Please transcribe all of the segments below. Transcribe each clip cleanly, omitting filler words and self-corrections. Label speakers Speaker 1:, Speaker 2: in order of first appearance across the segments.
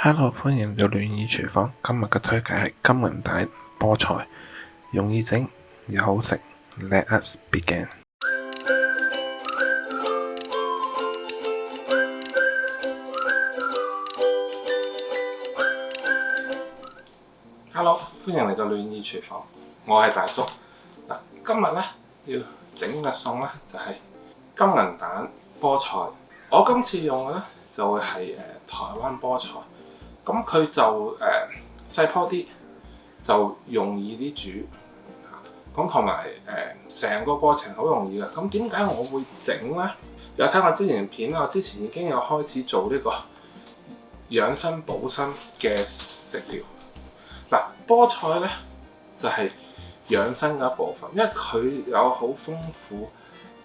Speaker 1: Hello，歡迎嚟到戀意廚房。今日嘅推介係金銀蛋菠菜，容易整又好食。Let us begin。Hello，歡迎嚟到戀意廚房。我係大叔。嗱，今日咧要整嘅餸咧就係金銀蛋菠菜。我今次用嘅咧就會係台灣菠菜。咁佢就細棵啲，就容易啲煮，咁同埋成個過程好容易嘅。咁點解我會整呢？有睇我之前片，我之前已經有開始做呢個養生補身嘅食療。嗱，菠菜呢就係養生嘅一部分，因為佢有好豐富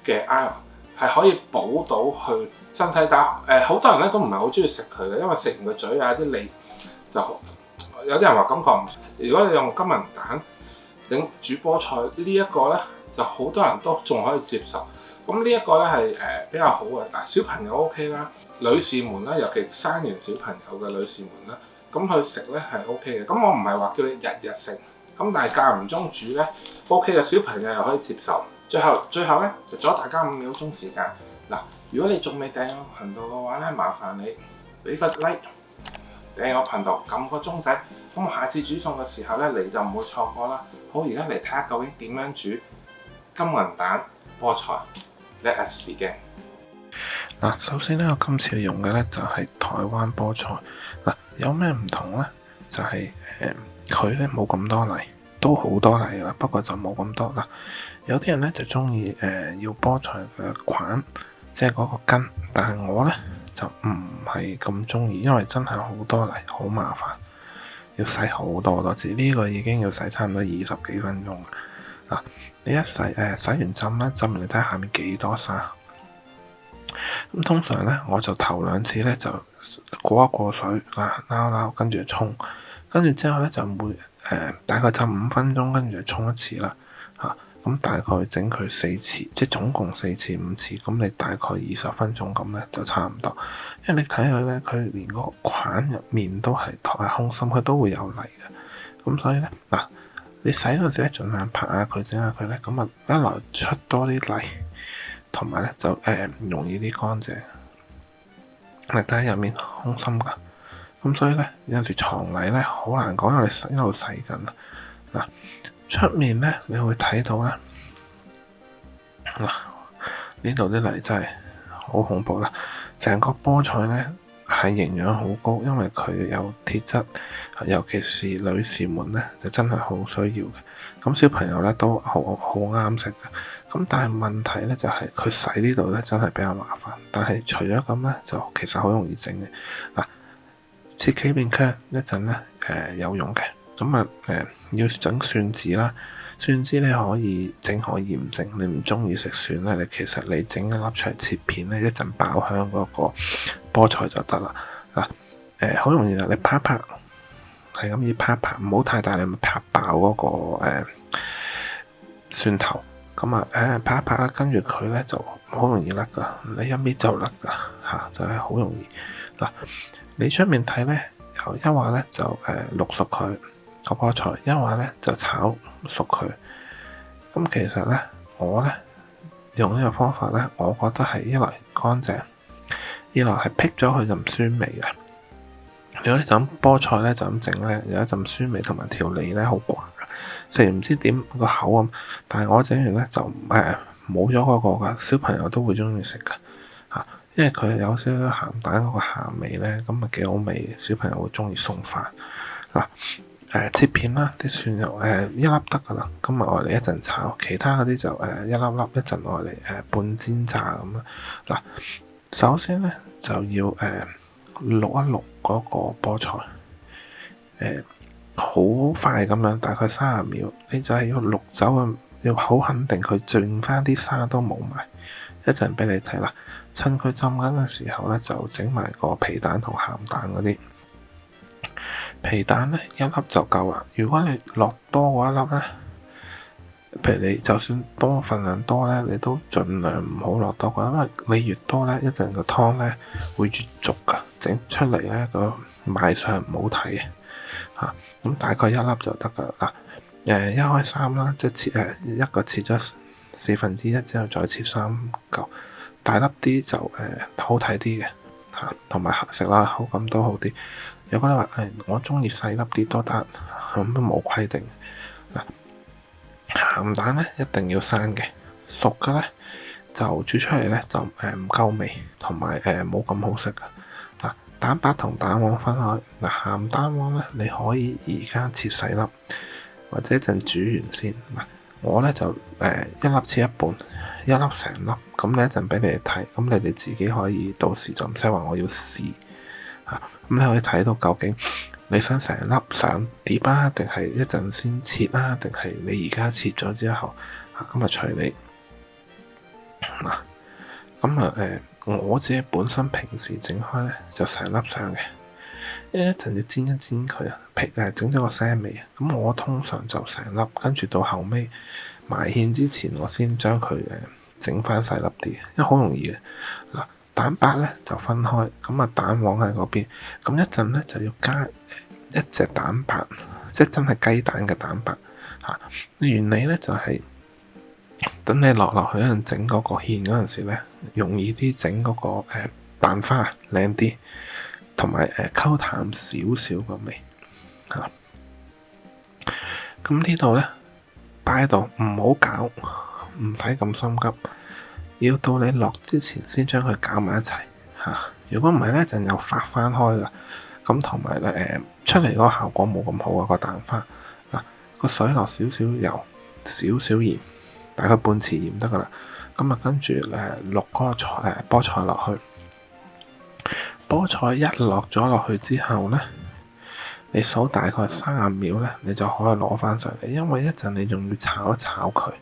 Speaker 1: 嘅 iron，係可以補到去身體。但好多人咧都唔係好中意食佢嘅，因為食完個嘴啊啲脷就有啲人話感覺唔。如果你用金銀蛋整煮菠菜呢一個咧，就好多人都仲可以接受。咁呢一個咧係比較好嘅。嗱，小朋友 OK 啦，女士們咧，尤其生完小朋友嘅女士們啦，咁佢食咧係 OK 嘅。咁我唔係話叫你日日食，咁但係間唔中煮咧 OK 嘅，小朋友又可以接受。最後咧就阻大家5秒鐘時間。嗱，如果你仲未訂我頻道嘅話咧，麻煩你俾個 like， 訂我頻道，撳個鐘仔，咁我下次煮餸嘅時候咧，你就唔會錯過啦。好，而家嚟睇下究竟點樣煮金銀蛋菠菜。Let us begin。嗱，首先咧，我今次用嘅咧就係台灣菠菜。嗱，有咩唔同咧？就係佢咧冇咁多泥，都好多泥啦，不過就冇咁多啦。有啲人咧就中意要菠菜嘅梗，即係嗰個根，但係我咧就唔係咁中意，因為真係好多泥，好麻煩，要洗好多次。呢個已經要洗差唔多20幾分鐘啦。你一洗完浸啦，浸完你睇下面幾多沙。咁通常咧我就頭2次咧就過一過水撈，跟住沖，跟住之後咧就大概浸5分鐘，跟住就沖1次啦。咁大概整佢4次，即係總共4次5次，咁你大概20分鐘咁咧就差唔多。因為你睇佢咧，佢連個梗入面都係空心，佢都會有泥嘅。咁所以咧嗱，你洗嗰陣時咧，盡量拍下佢，整下佢咧，咁啊一來出多啲泥，同埋咧就容易啲乾淨。你睇下入面空心噶，咁所以咧有陣時藏泥咧好難講，因為你一路洗緊啊。嗱，出面咧你會睇到咧，嗱呢度啲泥真係好恐怖啦！成個菠菜咧係營養好高，因為佢有鐵質，尤其是女士們咧就真係好需要嘅。咁小朋友咧都好啱食嘅。咁但係問題咧就係佢洗呢度咧真係比較麻煩。但係除咗咁咧，就其實好容易整嘅。嗱，切幾片薑一陣咧有用嘅。咁要整蒜子啦，蒜子你可以整可以唔整，你唔中意食蒜咧，其實你整一粒出嚟切片咧，一陣爆香嗰個菠菜就得啦。嗱，好容易啦，你拍一拍，係咁要拍一拍，唔好太大，你咪拍爆嗰個蒜頭。咁拍一拍啦，跟住佢咧就好容易甩噶，你一搣就甩噶嚇，就係好容易。嗱，你出面睇咧，有一話咧就淥熟佢個菠菜，一話咧就炒熟佢。咁其實咧，我咧用呢個方法咧，我覺得係一來乾淨，二來係辟咗佢陣酸味嘅。如果你就咁菠菜咧就咁整咧，有一陣酸味同埋條脷咧好寡，食完唔知點個口咁。但係我整完咧就冇咗嗰個噶，小朋友都會中意食噶嚇，因為佢有少少鹹蛋嗰個鹹味咧，咁啊幾好味，小朋友會中意餸飯。嗱，切片啦，啲蒜油一粒得噶啦，咁啊我哋一陣炒，其他嗰啲就一粒粒一陣我哋半煎炸咁啦。嗱，首先咧就要淥一淥嗰個菠菜，好快咁樣，大概30秒，你就係要淥走啊，要好肯定佢剩翻啲沙都冇埋，一陣俾你睇啦。趁佢浸緊嘅時候咧，就整埋個皮蛋同鹹蛋嗰啲。皮蛋咧1粒就夠啦，如果你落多過1粒咧，譬如你就算多份量多咧，你都盡量唔好落多過，因為你越多咧，一陣個湯咧會越濁噶，整出嚟咧個賣相唔好睇嘅嚇。咁大概一粒就得㗎啦。一開三啦，即係切一個切咗1/4之後再切3嚿，大粒啲就好睇啲嘅嚇，同埋食落口感都好啲。如果你話我中意細粒啲都得，咁都冇規定。鹹蛋咧一定要生嘅，熟嘅咧就煮出嚟咧就唔夠味，同埋冇咁好食㗎。嗱，蛋白同蛋黃分開。嗱，鹹蛋黃咧你可以而家切細粒，或者一陣煮完先。嗱，我咧就一粒切一半，一粒成粒。咁你一陣俾你哋睇，咁你哋自己可以到時就唔使話我要試嚇。咁你可以睇到究竟你想成粒上碟啊，定係一陣先切啊，定係你而家切咗之後咁啊隨你嗱。咁我自己本身平時整開咧就成粒上嘅，因為一陣要煎一煎佢啊，整咗個腥味啊。咁我通常就成粒，跟住到後尾埋芡之前，我先將佢整翻細粒啲，因為好容易嘅嗱。蛋白咧就分開，咁啊蛋黃喺嗰邊，咁一陣咧就要加一隻蛋白，即係真係雞蛋嘅蛋白嚇。原理咧就係等你落去嗰陣整嗰個芡嗰陣時咧，容易啲整嗰個蛋花靚啲，同埋溝淡少少個味嚇。咁呢度咧擺喺度，唔好攪，唔使咁心急。要到你落之前先將佢攪埋一齊嚇。如果唔係咧，陣又發翻開噶。咁同埋咧出嚟嗰個效果冇咁好啊，個蛋花嗱。個水落少少油，少少鹽，大概半匙鹽得噶啦。咁啊跟住落嗰個菠菜落去。菠菜一落咗落去之後咧，你數大概30秒咧，你就可以攞翻上嚟，因為一陣你仲要炒一炒佢。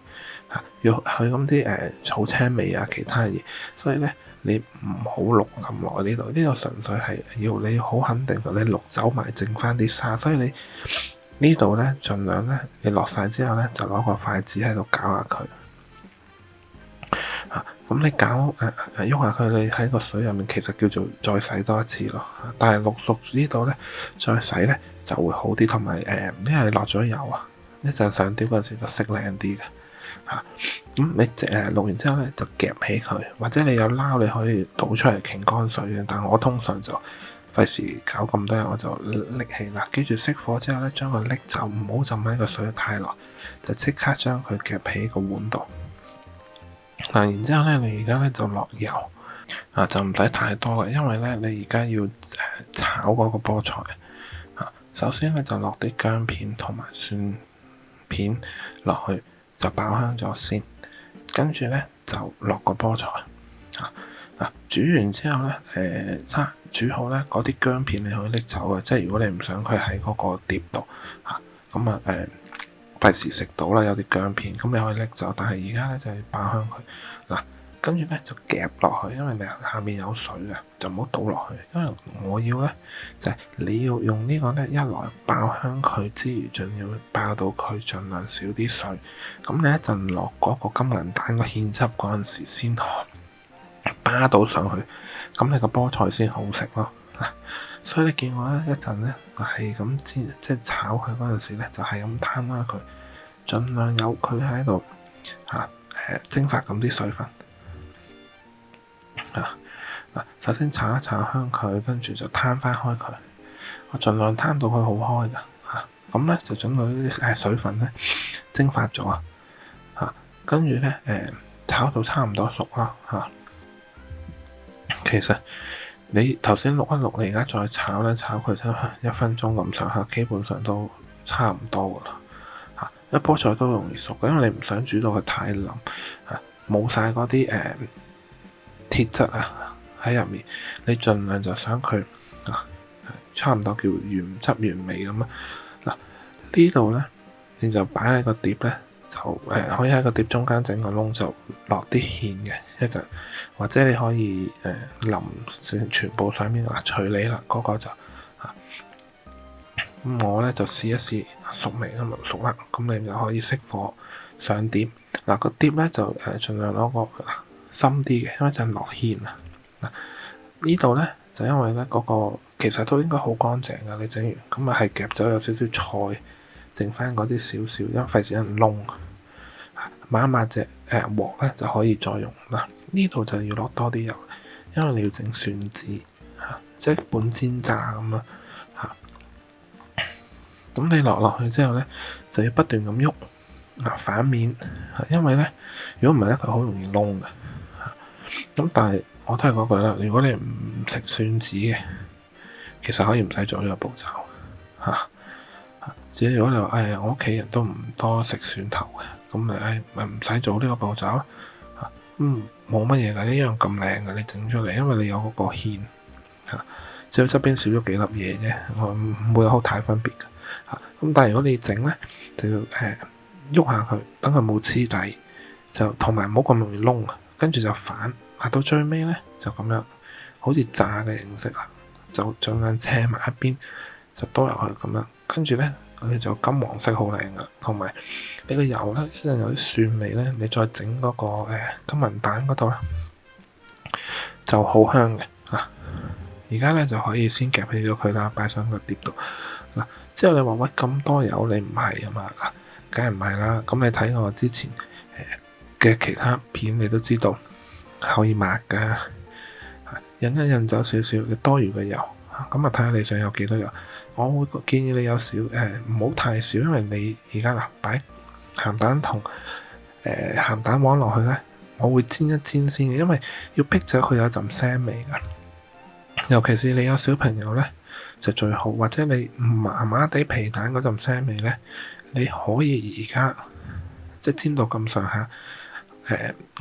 Speaker 1: 要去咁啲草青味啊，其他嘢，所以咧你唔好淥咁耐呢度。呢度純粹係要你好肯定你淥走埋剩翻啲沙，所以你呢度咧盡量咧你落晒之後咧就攞個筷子喺度攪下佢咁你攪喐下佢，你喺個水入面其實叫做再洗多一次咯。但係淥熟呢度咧再洗咧就會好啲，同埋因為落咗油啊，一陣上碟嗰陣時就色靚啲嘅。咁你淥完之後咧就夾起佢，或者你有撈你可以倒出嚟傾乾水嘅。但我通常就費事搞咁多嘢，我就拎起啦。記住熄火之後咧，將佢拎走，唔好浸喺個水太耐，就即刻將佢夾喺個碗度。然之後咧，你而家咧就落油就唔使太多嘅，因為咧你而家要炒嗰個菠菜首先咧就落啲薑片同埋蒜片落去。就爆香咗先，跟住咧就落個菠菜煮完之後咧煮好咧，嗰啲薑片你可以拎走嘅，即係如果你唔想佢喺嗰個碟度咁費事食到啦，有啲薑片，咁你可以拎走。但係而家咧就要爆香佢嗱，跟住咧就夾落去，因為你下面有水嘅，就唔好倒落去。因為我要咧就係你要用呢個咧，一來爆香佢之餘，仲要爆到佢盡量少啲水。咁你一陣落嗰個金銀蛋個芡汁嗰陣時，先巴到上去，咁你個菠菜先好食咯。所以你見我咧一陣咧係咁煎，即係炒佢嗰陣時咧，就係咁攤啦佢，盡量有佢喺度蒸發咁啲水分首先炒一炒香佢，跟住就攤翻開佢，我盡量攤到佢好開噶咁咧就準到啲水分咧蒸發咗跟住咧炒到差唔多熟啦其實你頭先淥一淥，你而家再炒咧，炒佢真係1分鐘咁上下，基本上都差唔多噶啦一菠菜都容易熟嘅，因為你唔想煮到佢太腍冇晒嗰啲鐵質喺入面，你盡量就想佢差唔多叫原汁原味咁呢度咧你就擺喺個碟咧，就可以喺個碟中間整個窿，就落啲芡嘅一陣，或者你可以淋全部上面隨你啦，嗰個就咁我咧就試一試熟未啊？唔熟啦，咁你就可以熄火上碟個碟咧就盡量攞個深啲嘅，因為陣落芡呢度咧
Speaker 2: 就因為咧嗰個其實都應該好乾淨㗎，你整完咁啊係夾咗有少少菜，剩翻嗰啲少少，因為費事有人燶，抹一抹隻鑊咧就可以再用啦。呢度就要落多啲油，因為你要整蒜子嚇，即係半煎炸咁啦嚇。咁你落去之後咧，就要不斷咁喐反面，因為咧如果唔係咧，佢好容易燶嘅。咁但係我都係嗰句啦，如果你唔食蒜子嘅，其實可以唔使做呢個步驟嚇。只係如果你話我屋企人都唔多食蒜頭嘅，咁咪唔使做呢個步驟啦。冇乜嘢㗎，一樣咁靚嘅你整出嚟，因為你有嗰個芡嚇，只係側邊少咗幾粒嘢啫，唔會有好大分別嘅嚇。咁但係如果你整咧，就要喐下佢，等佢冇黐底，就同埋唔好咁容易燶啊。跟住就反，到最尾咧就咁樣，好似炸嘅形式啦，就盡量斜埋一邊，就多入去咁樣。跟住咧，佢就金黃色好靚噶，同埋你個油咧一陣有啲蒜味咧，你再整嗰個金銀蛋嗰度咧就好香嘅啊！而家咧就可以先夾起咗佢啦，擺上個碟度嗱。之後你話喂咁多油，你唔係啊嘛？嗱，梗係唔係啦。咁你睇我之前嘅其他片，你都知道可以抹噶，印一印走少少嘅多餘嘅油，咁啊睇下你想有幾多油。我會建議你有少唔好太少，因為你而家嗱擺鹹蛋同鹹蛋黃落去咧，我會煎一煎先嘅，因為要逼走佢有一陣腥味噶。尤其是你有小朋友咧就最好，或者你麻麻地皮蛋嗰陣腥味咧，你可以而家即係煎到咁上下。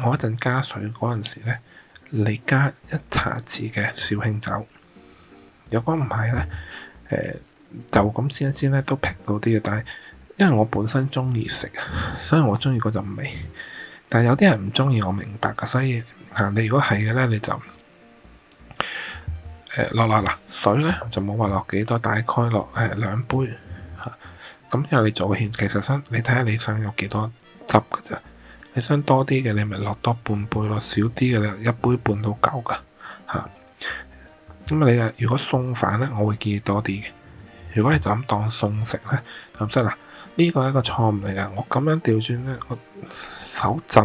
Speaker 2: 我一陣加水嗰陣時咧，你加1茶匙嘅紹興酒。如果唔係咧，就咁煎一煎咧都劈到啲嘅。但係因為我本身中意食，所以我中意嗰陣味。但係有啲人唔中意，我明白㗎。所以你如果係嘅咧，你就落水咧就冇話落幾多，大概落2杯嚇。咁因為你做芡，其實你睇下你想有幾多汁㗎啫。你想多啲嘅，你咪落多半杯咯；少啲嘅，你1杯半都夠噶嚇。咁你如果餸飯咧，我會建議多啲嘅。如果你就咁當餸食咧，咁即係嗱，呢個係一個錯誤嚟㗎。我咁樣調轉咧，我手震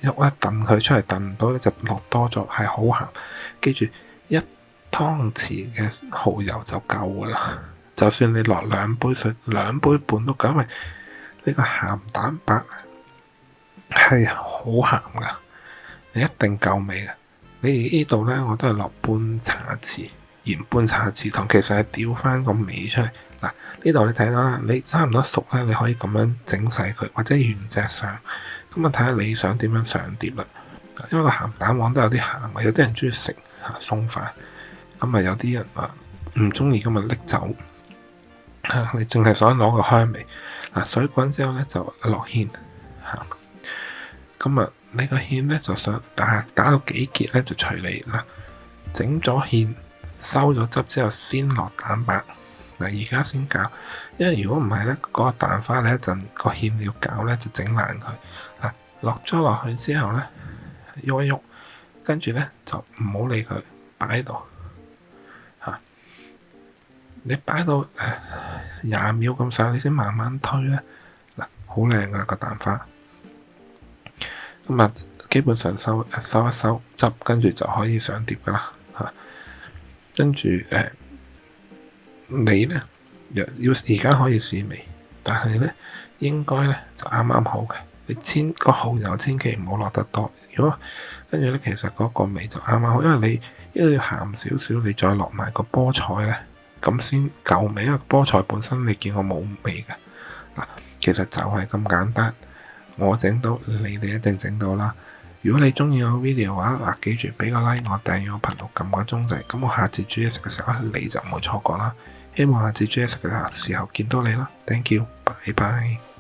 Speaker 2: 喐咧，燉佢出嚟燉唔到咧，就落多咗，係好鹹。記住1湯匙嘅蠔油就夠㗎啦。就算你落2杯水、2杯半都夠，因為呢個鹹蛋白係好鹹噶，你一定夠味嘅。你呢度咧，我都係落半茶匙鹽，半茶匙糖，其實係調翻個味出嚟。嗱，呢度你睇到啦，你差唔多熟咧，你可以咁樣整細佢，或者原隻上。咁啊，睇下你想點樣上碟啦。因為個鹹蛋黃都有啲鹹，有啲人中意食餸飯，咁啊有啲人唔中意，咁啊拎走。你淨係想攞個香味。水滾之後咧就落芡嚇。咁啊，你個芡咧就想打到幾結咧就隨你啦。整咗芡收咗汁之後，先落蛋白。而家先攪，因為如果唔係咧，嗰個蛋花你一陣個芡要攪咧就整爛佢。落咗落去之後咧，喐一喐，跟住咧就唔好理佢，擺喺度嚇。你擺到20秒咁上下，你先慢慢推咧。好靚噶個蛋花。咁啊，基本上收一收汁，跟住就可以上碟噶啦嚇。跟住你咧要而家可以試味，但係咧應該咧就啱啱好嘅。你個蠔油千祈唔好落得多，如果跟住咧其實嗰個味就啱啱好，因為你一定要鹹少少，你再落埋個菠菜咧，咁先夠味。因為菠菜本身你見我冇味嘅嗱，其實就係咁簡單。我整到，你哋一定整到啦。如果你中意我 video 嘅話，記住俾個 like 我，訂閱我頻道，撳個鐘仔，咁我下次煮嘢食嘅時候你就唔會錯過啦。希望下次煮嘢食嘅時候見到你啦。Thank you，拜拜。